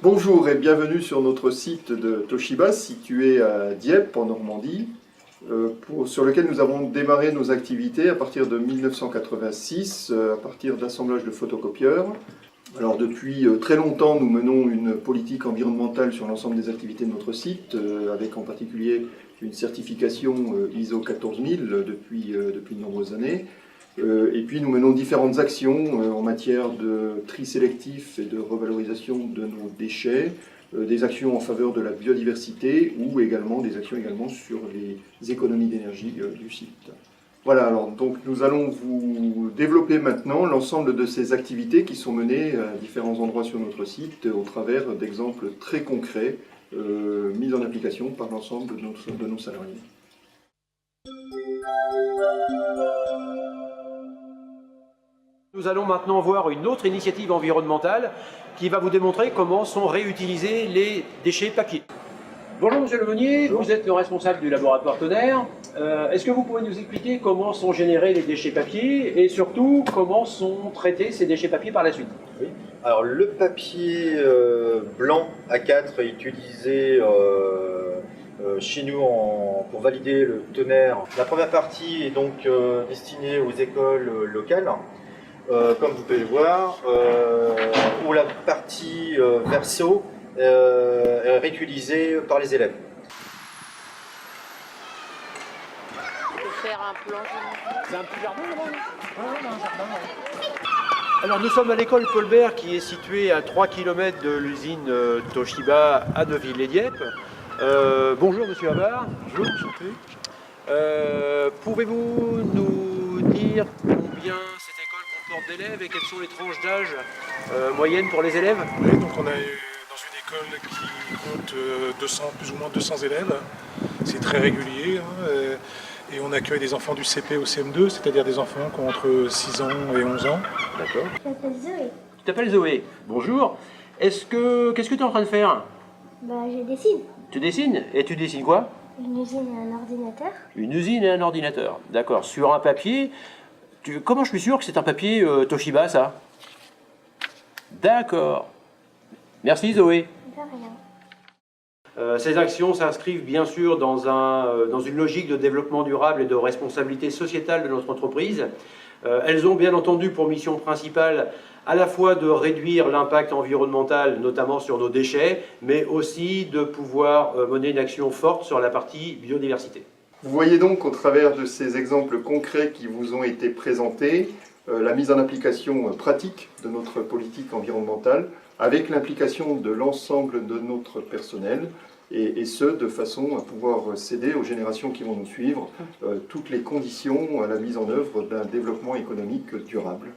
Bonjour et bienvenue sur notre site de Toshiba situé à Dieppe en Normandie, sur lequel nous avons démarré nos activités à partir de 1986, à partir d'assemblage de photocopieurs. Alors depuis très longtemps, nous menons une politique environnementale sur l'ensemble des activités de notre site, avec en particulier une certification ISO 14000 depuis de nombreuses années. Et puis nous menons différentes actions en matière de tri sélectif et de revalorisation de nos déchets, des actions en faveur de la biodiversité ou également des actions sur les économies d'énergie du site. Voilà, alors donc nous allons vous développer maintenant l'ensemble de ces activités qui sont menées à différents endroits sur notre site au travers d'exemples très concrets mis en application par l'ensemble de nos salariés. Nous allons maintenant voir une autre initiative environnementale qui va vous démontrer comment sont réutilisés les déchets papier. Bonjour Monsieur Lemonnier, vous êtes le responsable du laboratoire Tonnerre. Est-ce que vous pouvez nous expliquer comment sont générés les déchets papier et surtout comment sont traités ces déchets papier par la suite? Oui. Alors le papier blanc A4 est utilisé chez nous pour valider le Tonnerre. La première partie est donc destinée aux écoles locales. Comme vous pouvez le voir, où la partie verso est réutilisée par les élèves. On peut faire un plan. C'est un petit jardin là-bas? Alors nous sommes à l'école Paul Bert qui est située à 3 km de l'usine Toshiba à Neuville-les-Dieppe. Bonjour Monsieur Havard. Bonjour, enchanté. Pouvez-vous nous dire combien cette école comporte d'élèves et quelles sont les tranches d'âge moyennes pour les élèves? Oui, donc on est dans une école qui compte plus ou moins 200 élèves. C'est très régulier. Et on accueille des enfants du CP au CM2, c'est-à-dire des enfants qui ont entre 6 ans et 11 ans. D'accord. Je m'appelle Zoé. Tu t'appelles Zoé. Bonjour. Qu'est-ce que tu es en train de faire? Je dessine. Tu dessines? Et tu dessines quoi? Une usine et un ordinateur. Une usine et un ordinateur. D'accord. Sur un papier. Comment je suis sûr que c'est un papier Toshiba, ça? D'accord. Merci Zoé. De rien. Ces actions s'inscrivent bien sûr dans une logique de développement durable et de responsabilité sociétale de notre entreprise. Elles ont bien entendu pour mission principale à la fois de réduire l'impact environnemental, notamment sur nos déchets, mais aussi de pouvoir mener une action forte sur la partie biodiversité. Vous voyez donc au travers de ces exemples concrets qui vous ont été présentés, la mise en application pratique de notre politique environnementale avec l'implication de l'ensemble de notre personnel et ce, de façon à pouvoir céder aux générations qui vont nous suivre toutes les conditions à la mise en œuvre d'un développement économique durable.